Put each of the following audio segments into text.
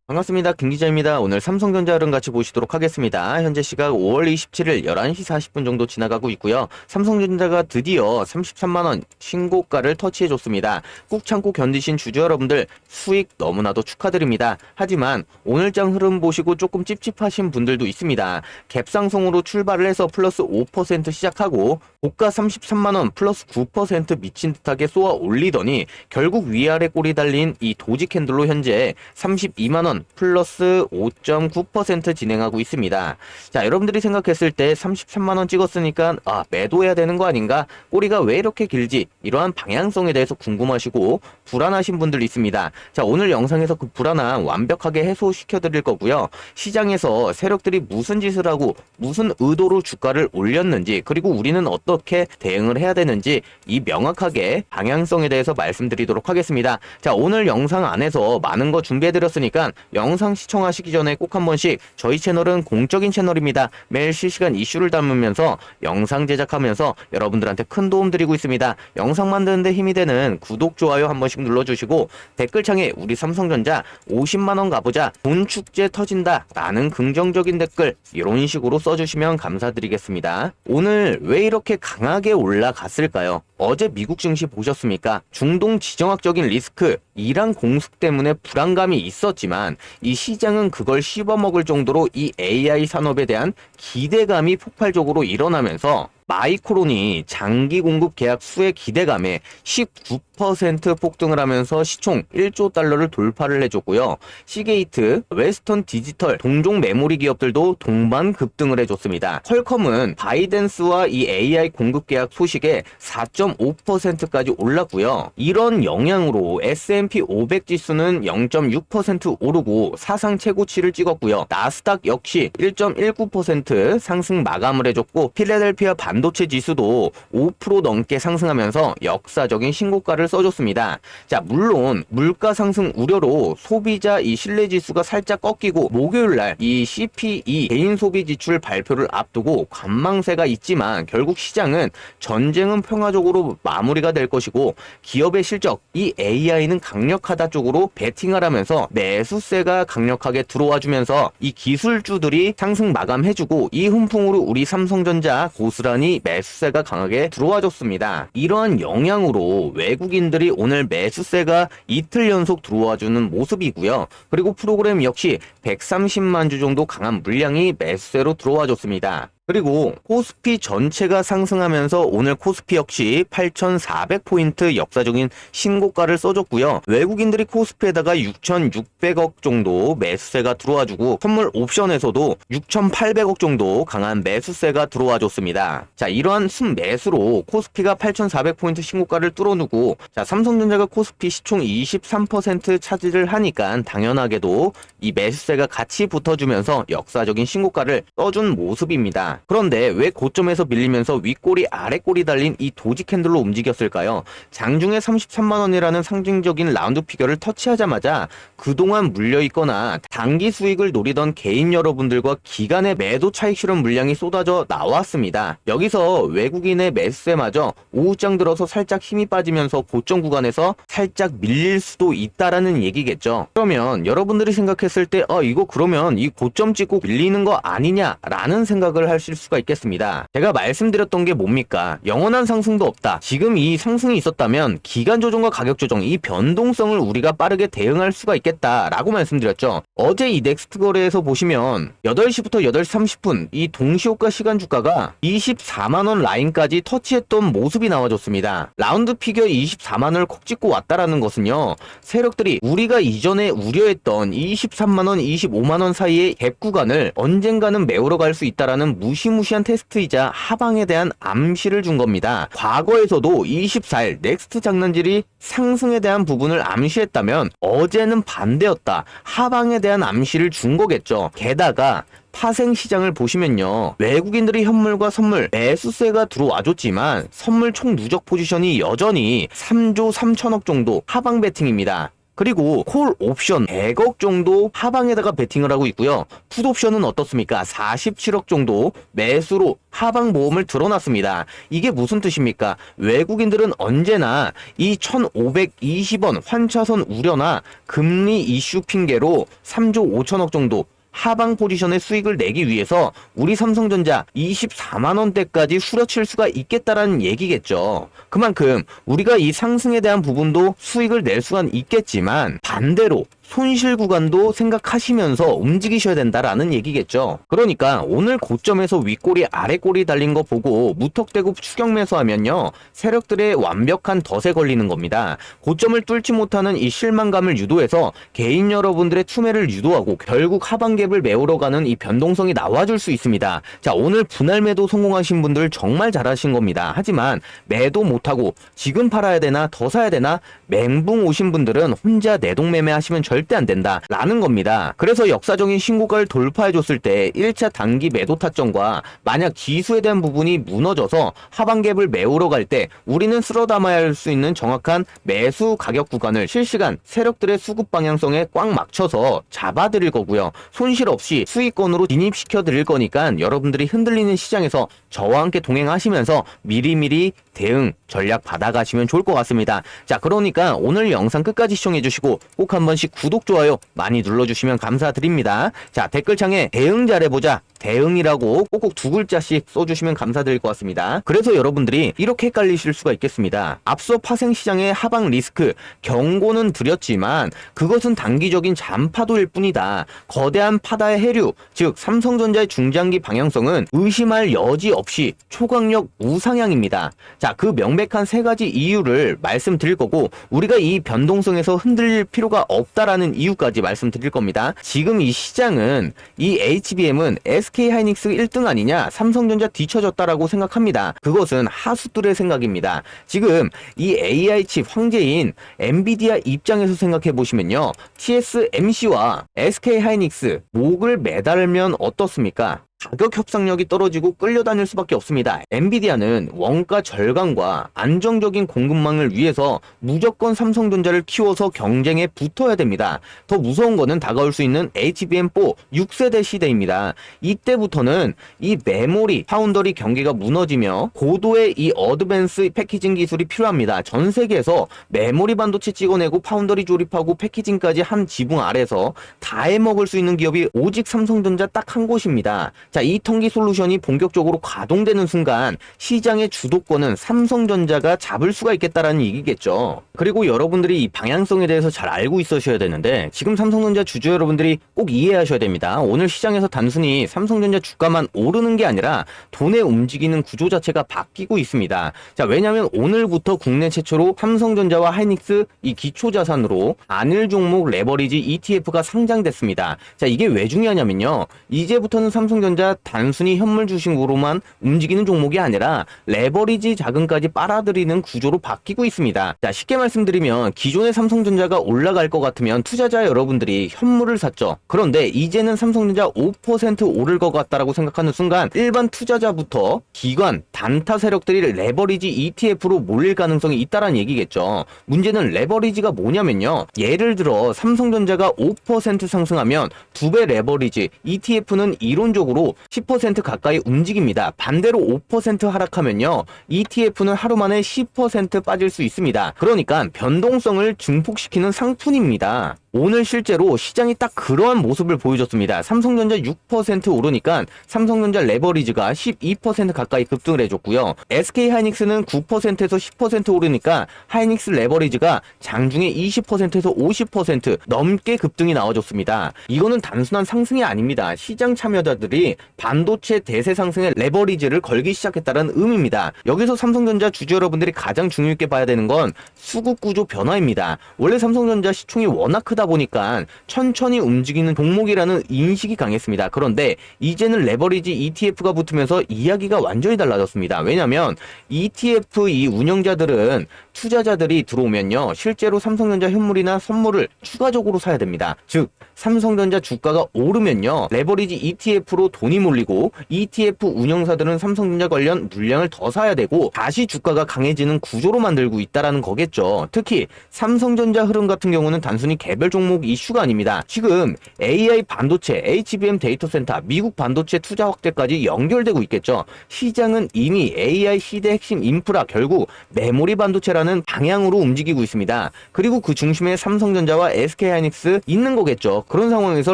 반갑습니다. 김 기자입니다. 오늘 삼성전자 흐름 같이 보시도록 하겠습니다. 현재 시각 5월 27일 11시 40분 정도 지나가고 있고요. 삼성전자가 드디어 33만원 신고가를 터치해줬습니다. 꾹 참고 견디신 주주 여러분들 수익 너무나도 축하드립니다. 하지만 오늘장 흐름 보시고 조금 찝찝하신 분들도 있습니다. 갭상승으로 출발을 해서 플러스 5% 시작하고 고가 33만원 플러스 9% 미친 듯하게 쏘아 올리더니 결국 위아래 꼴이 달린 이 도지 캔들로 현재 32만원 플러스 5.9% 진행하고 있습니다. 자, 여러분들이 생각했을 때 33만원 찍었으니까 매도해야 되는 거 아닌가? 꼬리가 왜 이렇게 길지? 이러한 방향성에 대해서 궁금하시고 불안하신 분들 있습니다. 자, 오늘 영상에서 그 불안함 완벽하게 해소시켜 드릴 거고요. 시장에서 세력들이 무슨 짓을 하고 무슨 의도로 주가를 올렸는지, 그리고 우리는 어떻게 대응을 해야 되는지 이 명확하게 방향성에 대해서 말씀드리도록 하겠습니다. 자, 오늘 영상 안에서 많은 거 준비해 드렸으니까 영상 시청하시기 전에 꼭 한 번씩, 저희 채널은 공적인 채널입니다. 매일 실시간 이슈를 담으면서 영상 제작하면서 여러분들한테 큰 도움 드리고 있습니다. 영상 만드는데 힘이 되는 구독, 좋아요 한 번씩 눌러주시고 댓글창에 우리 삼성전자 50만원 가보자, 돈 축제 터진다 라는 긍정적인 댓글 이런 식으로 써주시면 감사드리겠습니다. 오늘 왜 이렇게 강하게 올라갔을까요? 어제 미국 증시 보셨습니까? 중동 지정학적인 리스크, 이란 공습 때문에 불안감이 있었지만 이 시장은 그걸 씹어먹을 정도로 이 AI 산업에 대한 기대감이 폭발적으로 일어나면서 마이크론이 장기 공급 계약 수의 기대감에 19% 폭등을 하면서 시총 1조 달러를 돌파를 해줬고요. 시게이트, 웨스턴 디지털, 동종 메모리 기업들도 동반 급등을 해줬습니다. 퀄컴은 바이든스와 이 AI 공급 계약 소식에 4.5%까지 올랐고요. 이런 영향으로 S&P 500 지수는 0.6% 오르고 사상 최고치를 찍었고요. 나스닥 역시 1.19% 상승 마감을 해줬고, 필라델피아 반도체 지수도 5% 넘게 상승하면서 역사적인 신고가를 써줬습니다. 자, 물론 물가 상승 우려로 소비자 이 신뢰 지수가 살짝 꺾이고, 목요일날 이 CPE 개인 소비 지출 발표를 앞두고 관망세가 있지만 결국 시장은 전쟁은 평화적으로 마무리가 될 것이고 기업의 실적, 이 AI는 강력하다 쪽으로 베팅을 하면서 매수세가 강력하게 들어와 주면서 이 기술주들이 상승 마감해주고, 이 훈풍으로 우리 삼성전자 고스란히 매수세가 강하게 들어와 줬습니다. 이러한 영향으로 외국인들이 오늘 매수세가 이틀 연속 들어와주는 모습이고요. 그리고 프로그램 역시 130만 주 정도 강한 물량이 매수세로 들어와 줬습니다. 그리고 코스피 전체가 상승하면서 오늘 코스피 역시 8,400포인트 역사적인 신고가를 써줬고요. 외국인들이 코스피에다가 6,600억 정도 매수세가 들어와주고, 선물 옵션에서도 6,800억 정도 강한 매수세가 들어와줬습니다. 자, 이러한 순매수로 코스피가 8,400포인트 신고가를 뚫어누고, 자, 삼성전자가 코스피 시총 23% 차지를 하니까 당연하게도 이 매수세가 같이 붙어주면서 역사적인 신고가를 써준 모습입니다. 그런데 왜 고점에서 밀리면서 윗꼬리 아랫꼬리 달린 이 도지 캔들로 움직였을까요? 장중에 33만원이라는 상징적인 라운드 피겨를 터치하자마자 그동안 물려있거나 단기 수익을 노리던 개인 여러분들과 기간의 매도 차익 실현 물량이 쏟아져 나왔습니다. 여기서 외국인의 매수세마저 오후장 들어서 살짝 힘이 빠지면서 고점 구간에서 살짝 밀릴 수도 있다라는 얘기겠죠. 그러면 여러분들이 생각했을 때 이거 그러면 이 고점 찍고 밀리는 거 아니냐라는 생각을 하실 수가 있겠습니다. 제가 말씀드렸던 게 뭡니까? 영원한 상승도 없다. 지금 이 상승이 있었다면 기간 조정과 가격 조정, 이 변동성을 우리가 빠르게 대응할 수가 있겠다라고 말씀드렸죠. 어제 이 넥스트 거래에서 보시면 8시부터 8시 30분 이 동시호가 시간 주가가 24만원 라인까지 터치했던 모습이 나와줬습니다. 라운드 피겨 24만원을 콕 찍고 왔다라는 것은요, 세력들이 우리가 이전에 우려했던 23만원, 25만원 사이의 갭 구간을 언젠가는 메우러 갈 수 있다라는 무시무시한 테스트이자 하방에 대한 암시를 준 겁니다. 과거에서도 24일 넥스트 장난질이 상승에 대한 부분을 암시했다면 어제는 반대였다, 하방에 대한 암시를 준 거겠죠. 게다가 파생 시장을 보시면요, 외국인들이 현물과 선물 매수세가 들어와줬지만 선물 총 누적 포지션이 여전히 3조 3천억 정도 하방 베팅입니다. 그리고 콜 옵션 100억 정도 하방에다가 베팅을 하고 있고요. 풋 옵션은 어떻습니까? 47억 정도 매수로 하방 모험을 들어놨습니다. 이게 무슨 뜻입니까? 외국인들은 언제나 이 1520원 환차선 우려나 금리 이슈 핑계로 3조 5천억 정도 하방 포지션의 수익을 내기 위해서 우리 삼성전자 24만원대까지 후려칠 수가 있겠다라는 얘기겠죠. 그만큼 우리가 이 상승에 대한 부분도 수익을 낼 수는 있겠지만 반대로 손실 구간도 생각하시면서 움직이셔야 된다라는 얘기겠죠. 그러니까 오늘 고점에서 윗꼬리 아랫꼬리 달린 거 보고 무턱대고 추격 매수하면요, 세력들의 완벽한 덫에 걸리는 겁니다. 고점을 뚫지 못하는 이 실망감을 유도해서 개인 여러분들의 투매를 유도하고 결국 하방갭을 메우러 가는 이 변동성이 나와줄 수 있습니다. 자, 오늘 분할 매도 성공하신 분들 정말 잘하신 겁니다. 하지만 매도 못하고 지금 팔아야 되나 더 사야 되나 멘붕 오신 분들은 혼자 내동매매 하시면 절대 안 된다 라는 겁니다. 그래서 역사적인 신고가를 돌파해줬을 때 1차 단기 매도 타점과 만약 지수에 대한 부분이 무너져서 하방갭을 메우러 갈 때 우리는 쓸어 담아야 할 수 있는 정확한 매수 가격 구간을 실시간 세력들의 수급 방향성에 꽉 맞춰서 잡아드릴 거고요. 손실 없이 수익권으로 진입시켜 드릴 거니까 여러분들이 흔들리는 시장에서 저와 함께 동행하시면서 미리미리 대응 전략 받아가시면 좋을 것 같습니다. 자, 그러니까 오늘 영상 끝까지 시청해주시고 꼭 한 번씩 구독, 좋아요 많이 눌러주시면 감사드립니다. 자, 댓글창에 대응 잘해보자, 대응이라고 꼭꼭 두 글자씩 써주시면 감사드릴 것 같습니다. 그래서 여러분들이 이렇게 헷갈리실 수가 있겠습니다. 앞서 파생시장의 하방 리스크 경고는 드렸지만 그것은 단기적인 잔파도일 뿐이다. 거대한 파다의 해류, 즉 삼성전자의 중장기 방향성은 의심할 여지 없이 초강력 우상향입니다. 자, 그 명백한 세 가지 이유를 말씀드릴 거고 우리가 이 변동성에서 흔들릴 필요가 없다라는 이유까지 말씀드릴 겁니다. 지금 이 시장은 이 HBM은 SK하이닉스 1등 아니냐, 삼성전자 뒤처졌다라고 생각합니다. 그것은 하수들의 생각입니다. 지금 이 AI 칩 황제인 엔비디아 입장에서 생각해 보시면요, TSMC와 SK하이닉스 목을 매달면 어떻습니까? 가격 협상력이 떨어지고 끌려다닐 수밖에 없습니다. 엔비디아는 원가 절감과 안정적인 공급망을 위해서 무조건 삼성전자를 키워서 경쟁에 붙어야 됩니다. 더 무서운 거는 다가올 수 있는 HBM4 6세대 시대입니다. 이때부터는 이 메모리, 파운더리 경기가 무너지며 고도의 이 어드밴스 패키징 기술이 필요합니다. 전 세계에서 메모리 반도체 찍어내고 파운더리 조립하고 패키징까지 한 지붕 아래서 다 해먹을 수 있는 기업이 오직 삼성전자 딱 한 곳입니다. 자, 이 통기 솔루션이 본격적으로 가동되는 순간 시장의 주도권은 삼성전자가 잡을 수가 있겠다라는 얘기겠죠. 그리고 여러분들이 이 방향성에 대해서 잘 알고 있으셔야 되는데 지금 삼성전자 주주 여러분들이 꼭 이해하셔야 됩니다. 오늘 시장에서 단순히 삼성전자 주가만 오르는 게 아니라 돈의 움직이는 구조 자체가 바뀌고 있습니다. 자, 왜냐하면 오늘부터 국내 최초로 삼성전자와 하이닉스 이 기초자산으로 안일 종목 레버리지 ETF가 상장됐습니다. 자, 이게 왜 중요하냐면요, 이제부터는 삼성전자 단순히 현물 주식으로만 움직이는 종목이 아니라 레버리지 자금까지 빨아들이는 구조로 바뀌고 있습니다. 자, 쉽게 말씀드리면 기존의 삼성전자가 올라갈 것 같으면 투자자 여러분들이 현물을 샀죠. 그런데 이제는 삼성전자 5% 오를 것 같다라고 생각하는 순간 일반 투자자부터 기관, 단타 세력들이 레버리지 ETF로 몰릴 가능성이 있다라는 얘기겠죠. 문제는 레버리지가 뭐냐면요, 예를 들어 삼성전자가 5% 상승하면 2배 레버리지 ETF는 이론적으로 10% 가까이 움직입니다. 반대로 5% 하락하면요, ETF는 하루 만에 10% 빠질 수 있습니다. 그러니까 변동성을 증폭시키는 상품입니다. 오늘 실제로 시장이 딱 그러한 모습을 보여줬습니다. 삼성전자 6% 오르니까 삼성전자 레버리지가 12% 가까이 급등을 해줬고요. SK하이닉스는 9%에서 10% 오르니까 하이닉스 레버리지가 장중에 20%에서 50% 넘게 급등이 나와줬습니다. 이거는 단순한 상승이 아닙니다. 시장 참여자들이 반도체 대세 상승에 레버리지를 걸기 시작했다는 의미입니다. 여기서 삼성전자 주주 여러분들이 가장 중요 있게 봐야 되는 건 수급 구조 변화입니다. 원래 삼성전자 시총이 워낙 크다 보니까 천천히 움직이는 종목이라는 인식이 강했습니다. 그런데 이제는 레버리지 ETF가 붙으면서 이야기가 완전히 달라졌습니다. 왜냐면 ETF 이 운영자들은 투자자들이 들어오면요, 실제로 삼성전자 현물이나 선물을 추가적으로 사야 됩니다. 즉 삼성전자 주가가 오르면요, 레버리지 ETF로 돈이 몰리고 ETF 운영사들은 삼성전자 관련 물량을 더 사야 되고 다시 주가가 강해지는 구조로 만들고 있다라는 거겠죠. 특히 삼성전자 흐름 같은 경우는 단순히 개별 종목 이슈가 아닙니다. 지금 AI 반도체, HBM 데이터 센터, 미국 반도체 투자 확대까지 연결되고 있겠죠. 시장은 이미 AI 시대 핵심 인프라, 결국 메모리 반도체라는 방향으로 움직이고 있습니다. 그리고 그 중심에 삼성전자와 SK하이닉스 있는 거겠죠. 그런 상황에서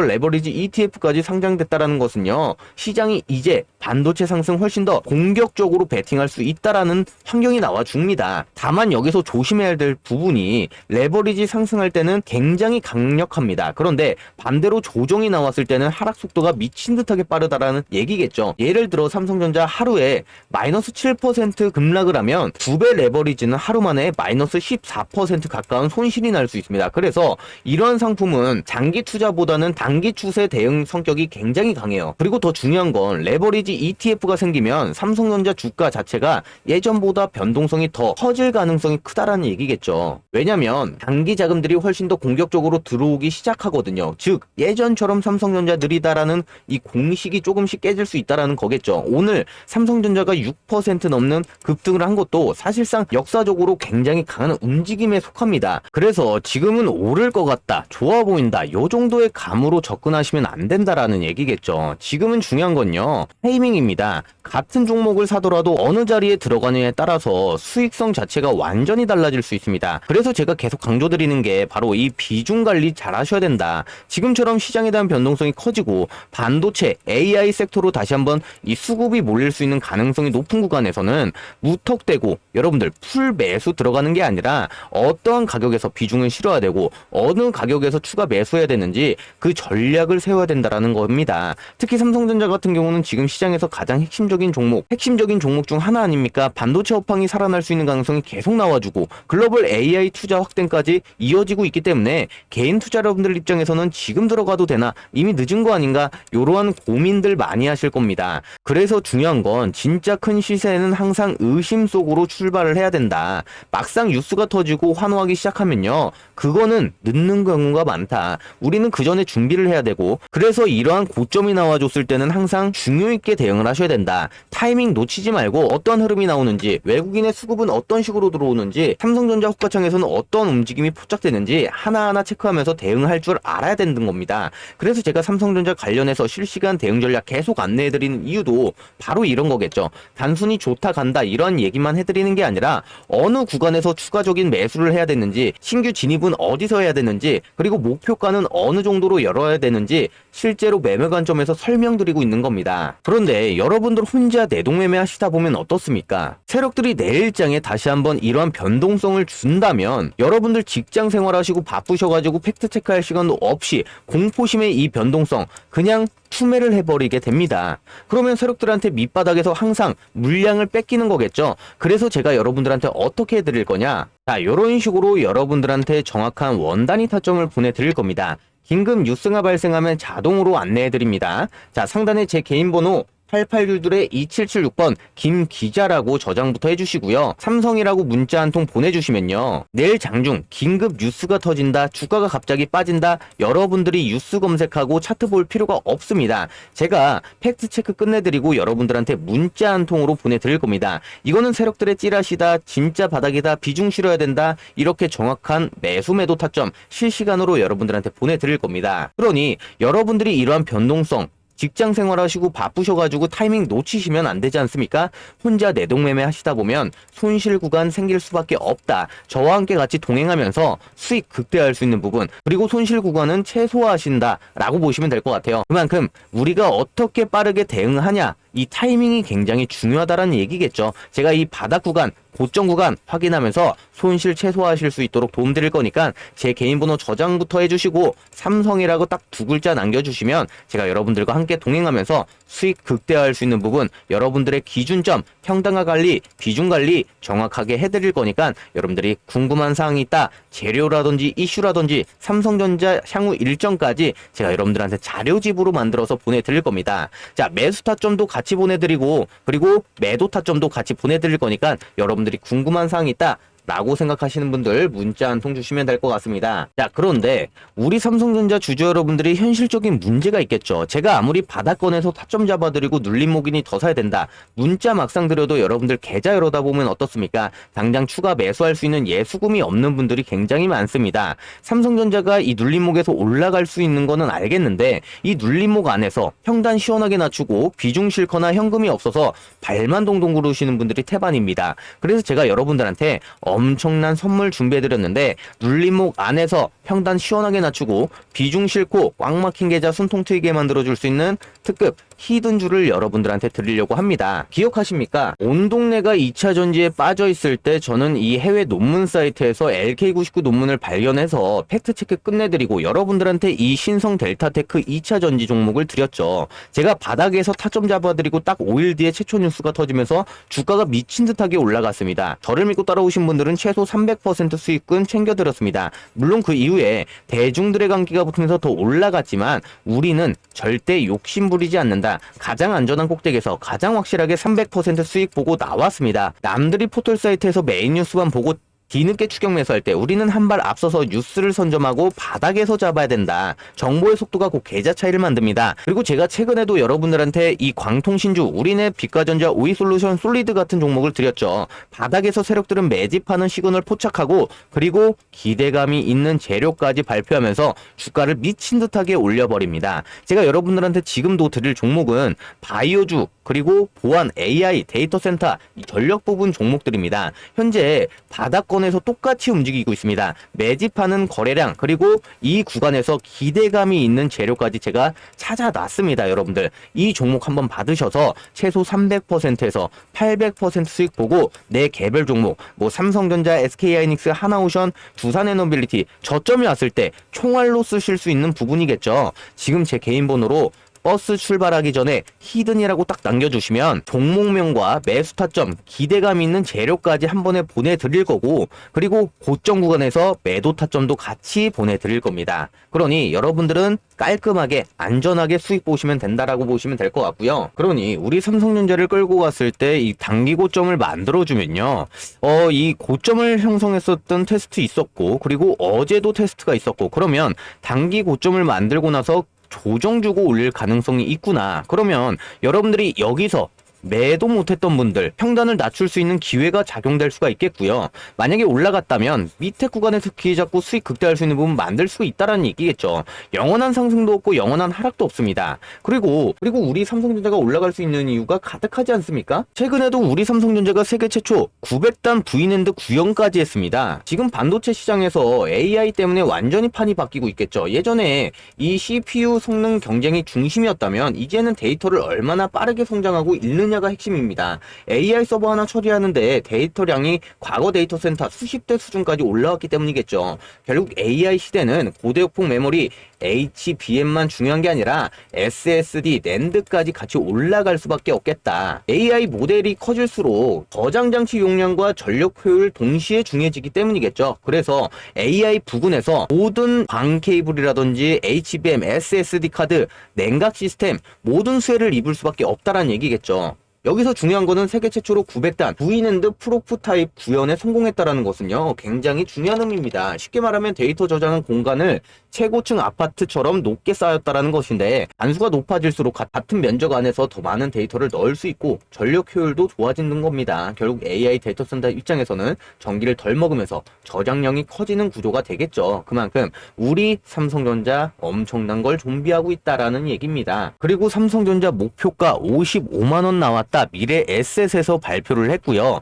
레버리지 ETF까지 상장됐다라는 것은요, 시장이 이제 반도체 상승 훨씬 더 공격적으로 베팅할 수 있다라는 환경이 나와줍니다. 다만 여기서 조심해야 될 부분이 레버리지 상승할 때는 굉장히 강력합니다. 그런데 반대로 조정이 나왔을 때는 하락 속도가 미친 듯하게 빠르다라는 얘기겠죠. 예를 들어 삼성전자 하루에 마이너스 7% 급락을 하면 2배 레버리지는 하루 만에 마이너스 14% 가까운 손실이 날 수 있습니다. 그래서 이러한 상품은 장기 투자보다는 단기 추세 대응 성격이 굉장히 강해요. 그리고 더 중요한 건 레버리지 ETF가 생기면 삼성전자 주가 자체가 예전보다 변동성이 더 커질 가능성이 크다라는 얘기겠죠. 왜냐면 단기 자금들이 훨씬 더 공격적으로 들어오기 시작하거든요. 즉 예전처럼 삼성전자 느리다라는 이 공식이 조금씩 깨질 수 있다라는 거겠죠. 오늘 삼성전자가 6% 넘는 급등을 한 것도 사실상 역사적으로 굉장히 강한 움직임에 속합니다. 그래서 지금은 오를 것 같다, 좋아 보인다, 요 정도의 감으로 접근하시면 안 된다라는 얘기겠죠. 지금은 중요한 건요, 타이밍입니다. 같은 종목을 사더라도 어느 자리에 들어가느냐에 따라서 수익성 자체가 완전히 달라질 수 있습니다. 그래서 제가 계속 강조드리는 게 바로 이 비중 관리 잘 하셔야 된다. 지금처럼 시장에 대한 변동성이 커지고 반도체, AI 섹터로 다시 한번 이 수급이 몰릴 수 있는 가능성이 높은 구간에서는 무턱대고 여러분들 풀 매수 들어가는 게 아니라 어떠한 가격에서 비중을 실어야 되고 어느 가격에서 추가 매수해야 되는지 그 전략을 세워야 된다라는 겁니다. 특히 삼성전자 같은 경우는 지금 시장에서 가장 핵심적인 종목 중 하나 아닙니까? 반도체 업황이 살아날 수 있는 가능성이 계속 나와주고 글로벌 AI 투자 확대까지 이어지고 있기 때문에 개인 투자자분들 입장에서는 지금 들어가도 되나, 이미 늦은 거 아닌가, 이러한 고민들 많이 하실 겁니다. 그래서 중요한 건 진짜 큰 시세는 항상 의심 속으로 출발을 해야 된다. 막상 뉴스가 터지고 환호하기 시작하면요, 그거는 늦는 경우가 많다. 우리는 그 전에 준비를 해야 되고, 그래서 이러한 고점이 나와줬을 때는 항상 중요 있게 대응을 하셔야 된다. 타이밍 놓치지 말고 어떤 흐름이 나오는지, 외국인의 수급은 어떤 식으로 들어오는지, 삼성전자 호가창에서는 어떤 움직임이 포착되는지 하나하나 체크하면서 대응할 줄 알아야 되는 겁니다. 그래서 제가 삼성전자 관련해서 실시간 대응 전략 계속 안내해드리는 이유도 바로 이런 거겠죠. 단순히 좋다 간다 이런 얘기만 해드리는 게 아니라 어느 구간에서 추가적인 매수를 해야 되는지, 신규 진입은 어디서 해야 되는지, 그리고 목표가는 어느 정도로 열어야 되는지 실제로 매매 관점에서 설명드리고 있는 겁니다. 그런데 여러분들 혼자 내동매매 하시다 보면 어떻습니까? 세력들이 내일장에 다시 한번 이러한 변동성을 준다면 여러분들 직장 생활하시고 바쁘셔가지고 팩트체크할 시간도 없이 공포심의 이 변동성 그냥 투매를 해버리게 됩니다. 그러면 세력들한테 밑바닥에서 항상 물량을 뺏기는 거겠죠. 그래서 제가 여러분들한테 어떻게 해드릴 거냐, 자, 이런 식으로 여러분들한테 정확한 원단위 타점을 보내드릴 겁니다. 긴급 뉴스가 발생하면 자동으로 안내해드립니다. 자, 상단에 제 개인 번호 8862-2776번 김기자라고 저장부터 해주시고요. 삼성이라고 문자 한 통 보내주시면요, 내일 장중 긴급 뉴스가 터진다, 주가가 갑자기 빠진다, 여러분들이 뉴스 검색하고 차트 볼 필요가 없습니다. 제가 팩트체크 끝내드리고 여러분들한테 문자 한 통으로 보내드릴 겁니다. 이거는 세력들의 찌라시다, 진짜 바닥이다, 비중 실어야 된다, 이렇게 정확한 매수 매도 타점 실시간으로 여러분들한테 보내드릴 겁니다. 그러니 여러분들이 이러한 변동성, 직장 생활하시고 바쁘셔가지고 타이밍 놓치시면 안 되지 않습니까? 혼자 내동매매 하시다 보면 손실 구간 생길 수밖에 없다. 저와 함께 같이 동행하면서 수익 극대화할 수 있는 부분, 그리고 손실 구간은 최소화하신다 라고 보시면 될 것 같아요. 그만큼 우리가 어떻게 빠르게 대응하냐, 이 타이밍이 굉장히 중요하다라는 얘기겠죠. 제가 이 바닥 구간 고점 구간 확인하면서 손실 최소화하실 수 있도록 도움드릴 거니까 제 개인 번호 저장부터 해주시고 삼성이라고 딱 두 글자 남겨주시면 제가 여러분들과 함께 동행하면서 수익 극대화할 수 있는 부분, 여러분들의 기준점, 평단가 관리, 비중 관리 정확하게 해드릴 거니까 여러분들이 궁금한 사항이 있다, 재료라든지 이슈라든지 삼성전자 향후 일정까지 제가 여러분들한테 자료집으로 만들어서 보내드릴 겁니다. 자, 매수 타점도 같이 보내드리고 그리고 매도 타점도 같이 보내드릴 거니까 여러분들이 궁금한 사항이 있다 라고 생각하시는 분들 문자 한 통 주시면 될 것 같습니다. 자, 그런데 우리 삼성전자 주주 여러분들이 현실적인 문제가 있겠죠. 제가 아무리 바닥권에서 타점 잡아드리고 눌림목이니 더 사야 된다, 문자 막상 드려도 여러분들 계좌 열어다 보면 어떻습니까? 당장 추가 매수할 수 있는 예수금이 없는 분들이 굉장히 많습니다. 삼성전자가 이 눌림목에서 올라갈 수 있는 거는 알겠는데 이 눌림목 안에서 평단 시원하게 낮추고 비중 싫거나 현금이 없어서 발만 동동 구르시는 분들이 태반입니다. 그래서 제가 여러분들한테 엄청난 선물 준비해드렸는데 눌림목 안에서 평단 시원하게 낮추고 비중 싫고 꽉 막힌 계좌 숨통 트이게 만들어줄 수 있는 특급 히든줄을 여러분들한테 드리려고 합니다. 기억하십니까? 온 동네가 2차 전지에 빠져 있을 때 저는 이 해외 논문 사이트에서 LK99 논문을 발견해서 팩트체크 끝내드리고 여러분들한테 이 신성 델타테크 2차 전지 종목을 드렸죠. 제가 바닥에서 타점 잡아드리고 딱 5일 뒤에 최초 뉴스가 터지면서 주가가 미친 듯하게 올라갔습니다. 저를 믿고 따라오신 분들은 최소 300% 수익금 챙겨드렸습니다. 물론 그 이후에 대중들의 감기가 붙으면서 더 올라갔지만 우리는 절대 욕심 부리지 않는다. 가장 안전한 꼭대기에서 가장 확실하게 300% 수익 보고 나왔습니다. 남들이 포털 사이트에서 메인 뉴스만 보고 뒤늦게 추격 매수할 때 우리는 한 발 앞서서 뉴스를 선점하고 바닥에서 잡아야 된다. 정보의 속도가 곧 계좌 차이를 만듭니다. 그리고 제가 최근에도 여러분들한테 이 광통신주, 우리네 빛과전자, 오이솔루션, 솔리드 같은 종목을 드렸죠. 바닥에서 세력들은 매집하는 시그널 포착하고 그리고 기대감이 있는 재료까지 발표하면서 주가를 미친 듯하게 올려버립니다. 제가 여러분들한테 지금도 드릴 종목은 바이오주, 그리고 보안, AI, 데이터 센터, 전력 부분 종목들입니다. 현재 바닥권에서 똑같이 움직이고 있습니다. 매집하는 거래량, 그리고 이 구간에서 기대감이 있는 재료까지 제가 찾아놨습니다. 여러분들 이 종목 한번 받으셔서 최소 300%에서 800% 수익 보고 내 개별 종목, 뭐 삼성전자, SK하이닉스, 하나오션, 두산에너빌리티 저점이 왔을 때 총알로 쓰실 수 있는 부분이겠죠. 지금 제 개인 번호로 버스 출발하기 전에 히든이라고 딱 남겨주시면 종목명과 매수 타점, 기대감 있는 재료까지 한 번에 보내드릴 거고 그리고 고점 구간에서 매도 타점도 같이 보내드릴 겁니다. 그러니 여러분들은 깔끔하게 안전하게 수익 보시면 된다라고 보시면 될 것 같고요. 그러니 우리 삼성전자를 끌고 갔을 때 이 단기 고점을 만들어주면요, 이 고점을 형성했었던 테스트 있었고 그리고 어제도 테스트가 있었고 그러면 단기 고점을 만들고 나서 조정 주고 올릴 가능성이 있구나. 그러면 여러분들이 여기서 매도 못했던 분들 평단을 낮출 수 있는 기회가 작용될 수가 있겠고요. 만약에 올라갔다면 밑에 구간에서 기회 잡고 수익 극대화할 수 있는 부분 만들 수 있다라는 얘기겠죠. 영원한 상승도 없고 영원한 하락도 없습니다. 그리고 우리 삼성전자가 올라갈 수 있는 이유가 가득하지 않습니까? 최근에도 우리 삼성전자가 세계 최초 900단 V낸드 구형까지 했습니다. 지금 반도체 시장에서 AI 때문에 완전히 판이 바뀌고 있겠죠. 예전에 이 CPU 성능 경쟁이 중심이었다면 이제는 데이터를 얼마나 빠르게 성장하고 읽느냐 가 핵심입니다. AI 서버 하나 처리하는데 데이터량이 과거 데이터 센터 수십 대 수준까지 올라왔기 때문이겠죠. 결국 AI 시대는 고대역폭 메모리 HBM만 중요한 게 아니라 SSD, 낸드까지 같이 올라갈 수밖에 없겠다. AI 모델이 커질수록 저장 장치 용량과 전력 효율 동시에 중요해지기 때문이겠죠. 그래서 AI 부근에서 모든 광 케이블이라든지 HBM, SSD 카드, 냉각 시스템 모든 수혜를 입을 수밖에 없다라는 얘기겠죠. 여기서 중요한 거는 세계 최초로 900단 V낸드 프로프 타입 구현에 성공했다라는 것은요, 굉장히 중요한 의미입니다. 쉽게 말하면 데이터 저장한 공간을 최고층 아파트처럼 높게 쌓였다라는 것인데 단수가 높아질수록 같은 면적 안에서 더 많은 데이터를 넣을 수 있고 전력 효율도 좋아지는 겁니다. 결국 AI 데이터 센터 입장에서는 전기를 덜 먹으면서 저장량이 커지는 구조가 되겠죠. 그만큼 우리 삼성전자 엄청난 걸 준비하고 있다라는 얘기입니다. 그리고 삼성전자 목표가 55만원 나왔다. 미래 에셋에서 발표를 했고요.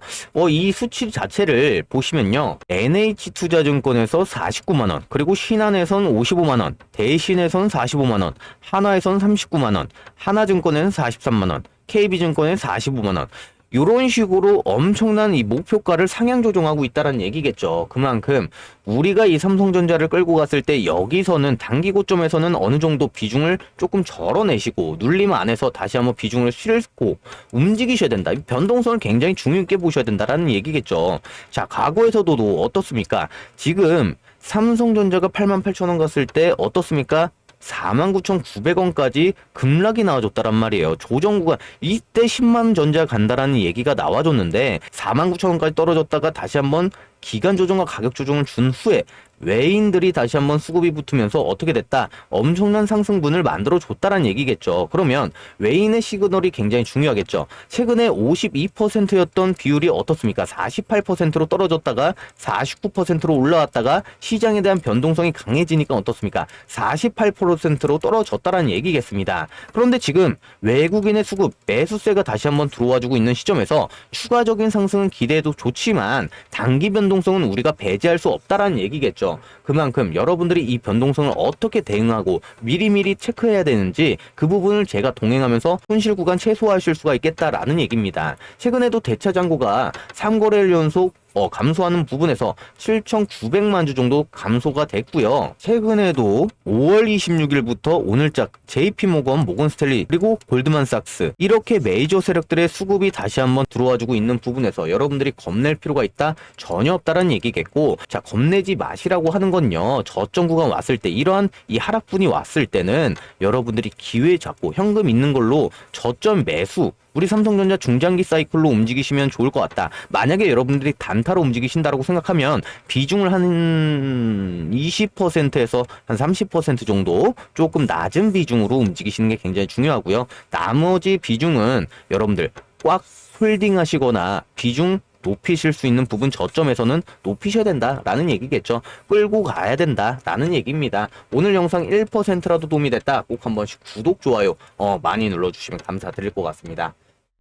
이 수치 자체를 보시면요, NH투자증권에서 49만원, 그리고 신한에선 55만원, 대신에선 45만원, 한화에선 39만원, 하나증권에는 43만원, KB증권에 45만원. 이런 식으로 엄청난 이 목표가를 상향 조정하고 있다는 얘기겠죠. 그만큼 우리가 이 삼성전자를 끌고 갔을 때 여기서는 단기 고점에서는 어느 정도 비중을 조금 절어내시고 눌림 안에서 다시 한번 비중을 싣고 움직이셔야 된다. 이 변동성을 굉장히 중요 있게 보셔야 된다라는 얘기겠죠. 자, 과거에서도 어떻습니까? 지금 삼성전자가 88,000원 갔을 때 어떻습니까? 49,900원까지 급락이 나와줬다란 말이에요. 조정 구간 이때 10만 전자 간다라는 얘기가 나와줬는데 49,000원까지 떨어졌다가 다시 한번 기간 조정과 가격 조정을 준 후에 외인들이 다시 한번 수급이 붙으면서 어떻게 됐다? 엄청난 상승분을 만들어 줬다란 얘기겠죠. 그러면 외인의 시그널이 굉장히 중요하겠죠. 최근에 52%였던 비율이 어떻습니까? 48%로 떨어졌다가 49%로 올라왔다가 시장에 대한 변동성이 강해지니까 어떻습니까? 48%로 떨어졌다라는 얘기겠습니다. 그런데 지금 외국인의 수급, 매수세가 다시 한번 들어와주고 있는 시점에서 추가적인 상승은 기대해도 좋지만 단기 변동성은 우리가 배제할 수 없다라는 얘기겠죠. 그만큼 여러분들이 이 변동성을 어떻게 대응하고 미리미리 체크해야 되는지 그 부분을 제가 동행하면서 손실 구간 최소화하실 수가 있겠다라는 얘기입니다. 최근에도 대차장고가 3거래일 연속 감소하는 부분에서 7,900만 주 정도 감소가 됐고요. 최근에도 5월 26일부터 오늘짝 JP모건, 모건스탠리 그리고 골드만삭스 이렇게 메이저 세력들의 수급이 다시 한번 들어와주고 있는 부분에서 여러분들이 겁낼 필요가 있다? 전혀 없다라는 얘기겠고, 자, 겁내지 마시라고 하는 건요, 저점 구간 왔을 때 이러한 이 하락분이 왔을 때는 여러분들이 기회 잡고 현금 있는 걸로 저점 매수, 우리 삼성전자 중장기 사이클로 움직이시면 좋을 것 같다. 만약에 여러분들이 단타로 움직이신다고 생각하면 비중을 한 20%에서 한 30% 정도 조금 낮은 비중으로 움직이시는 게 굉장히 중요하고요. 나머지 비중은 여러분들 꽉 홀딩 하시거나 비중 높이실 수 있는 부분 저점에서는 높이셔야 된다라는 얘기겠죠. 끌고 가야 된다라는 얘기입니다. 오늘 영상 1%라도 도움이 됐다. 꼭 한 번씩 구독, 좋아요 많이 눌러주시면 감사드릴 것 같습니다.